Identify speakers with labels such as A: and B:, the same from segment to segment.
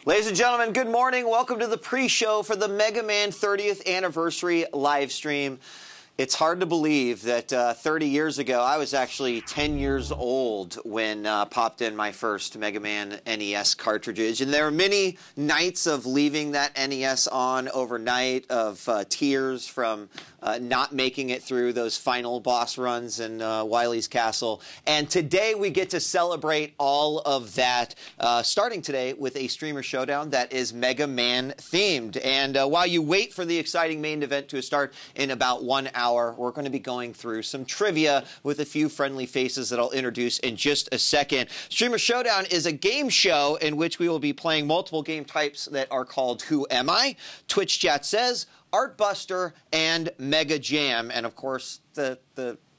A: Ladies and gentlemen, good morning. Welcome to the pre-show for the Mega Man 30th Anniversary live stream. It's hard to believe that 30 years ago, I was actually 10 years old when popped in my first Mega Man NES cartridges. And there were many nights of leaving that NES on overnight, of tears from not making it through those final boss runs in Wily's Castle. And today we get to celebrate all of that, starting today with a streamer showdown that is Mega Man themed. And while you wait for the exciting main event to start in about 1 hour, we're going to be going through some trivia with a few friendly faces that I'll introduce in just a second. Streamer Showdown is a game show in which we will be playing multiple game types that are called Who Am I? Twitch chat says Art Buster and Mega Jam. And of course,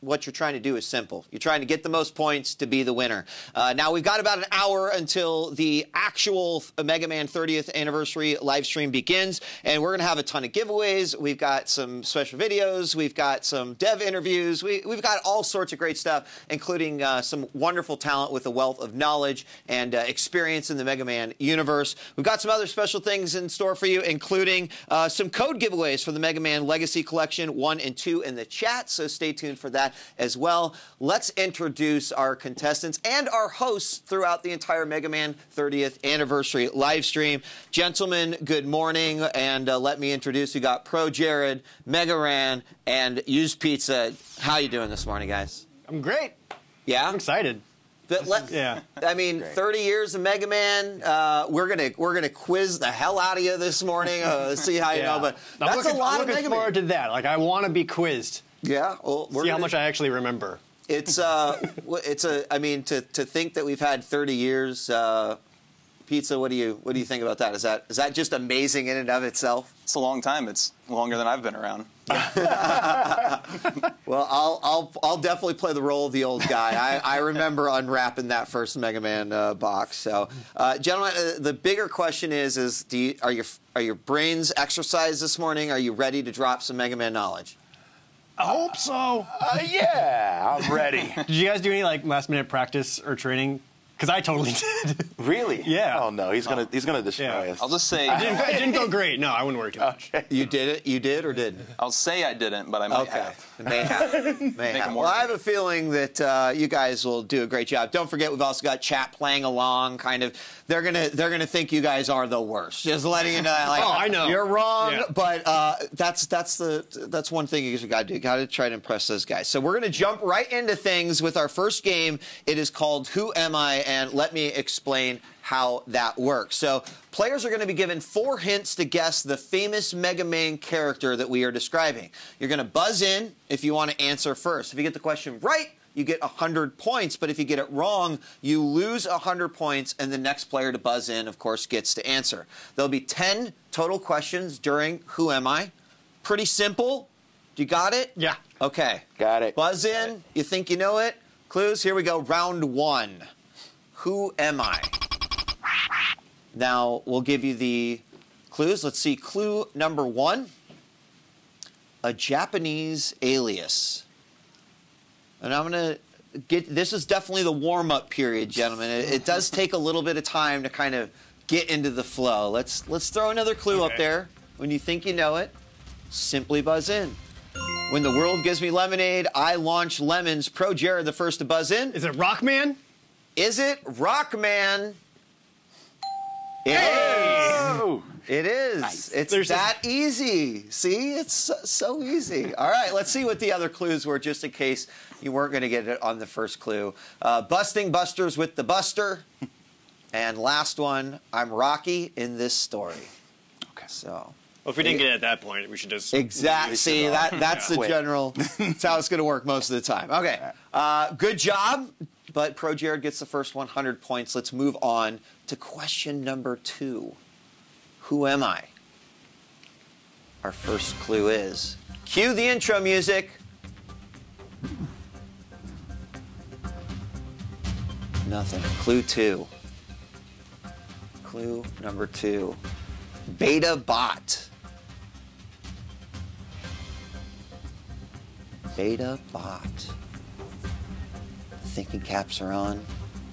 A: what you're trying to do is simple. You're trying to get the most points to be the winner. Now, we've got about an hour until the actual Mega Man 30th Anniversary live stream begins, and we're going to have a ton of giveaways. We've got some special videos. We've got some dev interviews. We've got all sorts of great stuff, including some wonderful talent with a wealth of knowledge and experience in the Mega Man universe. We've got some other special things in store for you, including some code giveaways for the Mega Man Legacy Collection 1 and 2 in the chat, so stay tuned for that as well. Let's introduce our contestants and our hosts throughout the entire Mega Man 30th Anniversary live stream. Gentlemen, good morning, and let me introduce, we got Pro Jared, Mega Ran, and Used Pizza. How you doing this morning, guys?
B: I'm great.
A: Yeah?
B: I'm excited.
A: Yeah. I mean, 30 years of Mega Man. We're gonna quiz the hell out of you this morning. See how you know. But that's a lot of Mega Man. I'm looking forward
B: to that. Like, I want to be quizzed.
A: Yeah. Well,
B: see how much I actually remember.
A: It's I mean, to think that we've had 30 years. Pizza, what do you think about that? Is that just amazing in and of itself?
C: It's a long time. It's longer than I've been around.
A: Well, I'll definitely play the role of the old guy. I remember unwrapping that first Mega Man box. So, gentlemen, the bigger question is are your brains exercised this morning? Are you ready to drop some Mega Man knowledge?
B: I hope so.
D: Yeah, I'm ready.
B: Did you guys do any like last minute practice or training? Because I totally did.
D: Really?
B: Yeah.
D: Oh no, he's gonna destroy us.
C: I'll just say
B: it didn't go great. No, I wouldn't worry too much.
D: Okay.
A: You did it? You did or didn't?
C: I'll say I didn't, but I might have.
A: May have. May have. Well, I have a feeling that you guys will do a great job. Don't forget, we've also got chat playing along. Kind of, they're gonna think you guys are the worst. Just letting you know. Like,
B: oh, I know.
A: You're wrong, but that's one thing you got to do. Got to try to impress those guys. So we're gonna jump right into things with our first game. It is called Who Am I? And let me explain how that works. So players are going to be given 4 hints to guess the famous Mega Man character that we are describing. You're going to buzz in if you want to answer first. If you get the question right, you get 100 points, but if you get it wrong, you lose 100 points, and the next player to buzz in, of course, gets to answer. There'll be 10 total questions during Who Am I? Pretty simple. You got it?
B: Yeah.
A: Okay.
D: Got it.
A: Buzz in. You think you know it? Clues? Here we go. Round 1. Who am I? Now, we'll give you the clues. Let's see. Clue number 1. A Japanese alias. And I'm going to get... This is definitely the warm-up period, gentlemen. It does take a little bit of time to kind of get into the flow. Let's throw another clue up there. When you think you know it, simply buzz in. When the world gives me lemonade, I launch lemons. Pro Jared, the first to buzz in.
B: Is it Rockman?
A: Is it Rockman? It
D: is.
A: It is.
D: Nice.
A: It's that easy. See? It's so easy. All right, let's see what the other clues were, just in case you weren't going to get it on the first clue. Busting Busters with the Buster. And last one, I'm Rocky in this story. Okay. So...
B: Well, if we didn't get it at that point, we should just...
A: Exactly. See, that's the general... That's how it's going to work most of the time. Okay. Good job. But Pro Jared gets the first 100 points. Let's move on to question number 2. Who am I? Our first clue is... Cue the intro music. Nothing. Clue 2. Clue number 2. Beta Bot. Beta Bot. Thinking caps are on.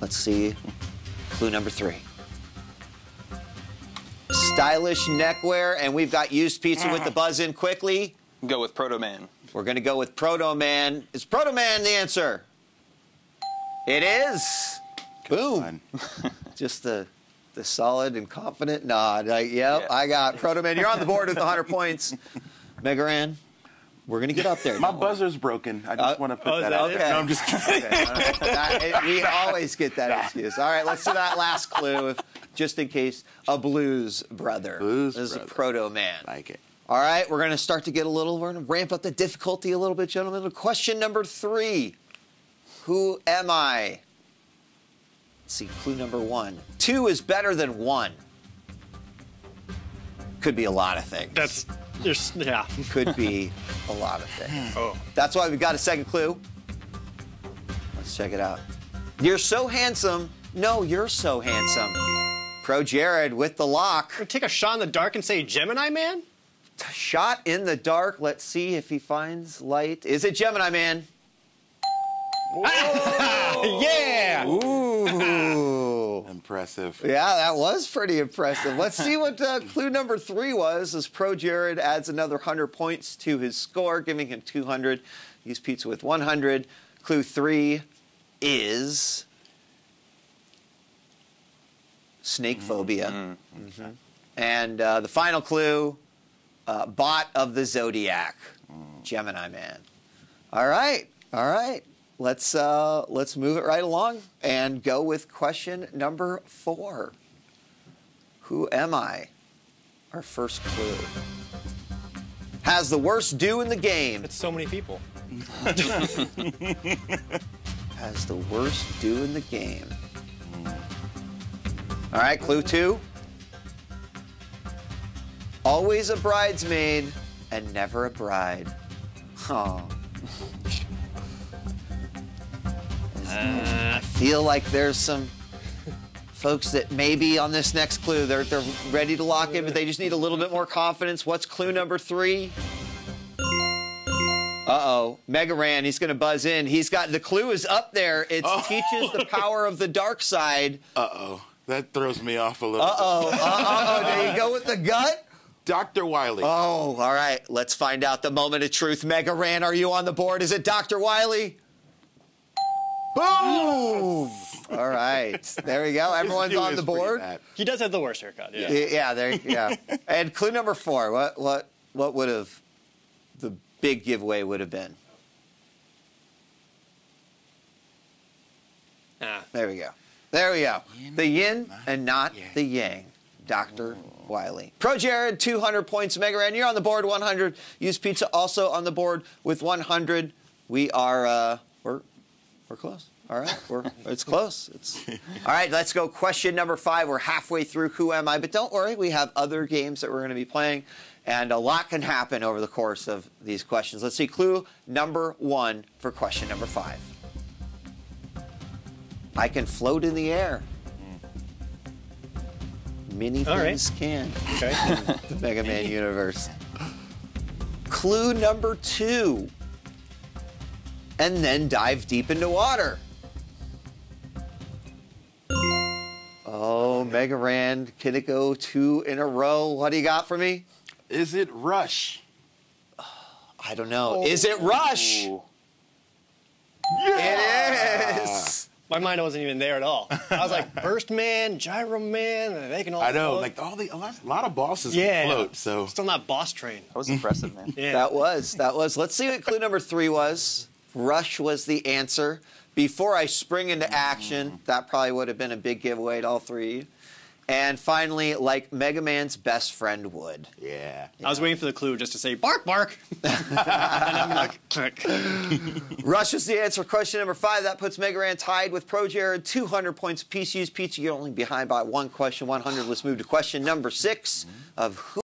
A: Let's see. Clue number 3. Stylish neckwear, and we've got used pizza with the buzz in quickly.
C: Go with Proto Man.
A: We're going to go with Proto Man. Is Proto Man the answer? It is. Boom. Just the solid and confident nod. Like, yep, yeah. I got Proto Man. You're on the board with 100 points. Megaran, we're going to get up there.
D: My buzzer's broken. I just want to put that out there. No, I'm just kidding.
A: Okay. We always get that excuse. All right, let's do that last clue, just in case. A blues brother. This is a Proto Man.
D: Like it.
A: All right, we're going to start to get we're going to ramp up the difficulty a little bit, gentlemen. Question number 3. Who am I? Let's see, clue number 1. 2 is better than 1. Could be a lot of things.
B: Yeah.
A: Could be a lot of things.
B: Oh.
A: That's why we've got a second clue. Let's check it out. You're so handsome. No, you're so handsome. Pro Jared with the lock.
B: Take a shot in the dark and say Gemini Man?
A: Shot in the dark. Let's see if he finds light. Is it Gemini Man?
B: Yeah!
A: Ooh.
D: Impressive.
A: Yeah, that was pretty impressive. Let's see what clue number 3 was, as Pro Jared adds another 100 points to his score, giving him 200. Use pizza with 100. Clue 3 is snake phobia. And the final clue, bot of the Zodiac, Gemini Man. All right. Let's move it right along and go with question number 4. Who am I? Our first clue. Has the worst do in the game.
B: It's so many people.
A: Has the worst do in the game. All right, clue 2. Always a bridesmaid and never a bride. Oh. I feel like there's some folks that maybe on this next clue, they're ready to lock in, but they just need a little bit more confidence. What's clue number 3? Uh-oh. Megaran, he's going to buzz in. The clue is up there. It teaches the power of the dark side.
D: Uh-oh. That throws me off a little bit.
A: There you go with the gut?
D: Dr. Wiley.
A: Oh, all right. Let's find out the moment of truth. Megaran, are you on the board? Is it Dr. Wiley? Boom! All right. There we go. Everyone's on the board.
B: He does have the worst haircut. Yeah.
A: Yeah. And clue number 4. What would have the big giveaway would have been? There we go. The yin and not the yang. Dr. Wiley. Pro Jared, 200 points. Megaran, you're on the board, 100. Use Pizza also on the board with 100. We are we're close. All right, it's close. All right, let's go. Question number 5. We're halfway through Who Am I? But don't worry, we have other games that we're going to be playing, and a lot can happen over the course of these questions. Let's see. Clue number 1 for question number 5. I can float in the air. Many things can.
B: Okay.
A: The Mega Man universe. Clue number 2. And then dive deep into water. Oh, Megaran, can it go 2 in a row? What do you got for me?
D: Is it Rush?
A: I don't know. Is it Rush?
D: Yeah!
A: It is.
B: My mind wasn't even there at all. I was like, Burst Man, Gyro Man, they can all
D: float.
A: like
D: a lot of bosses can float. So
B: still not boss train.
C: That was impressive, man.
B: Yeah.
A: That was. Let's see what clue number 3 was. Rush was the answer. Before I spring into action, that probably would have been a big giveaway to all 3. And finally, like Mega Man's best friend would.
D: Yeah.
B: I was waiting for the clue just to say, bark, bark. And I'm like, click.
A: Rush is the answer. Question number 5. That puts Megaran tied with Pro Jared. 200 points apiece. Use Pizza. You're only behind by 1 question. 100. Let's move to question number 6 of Who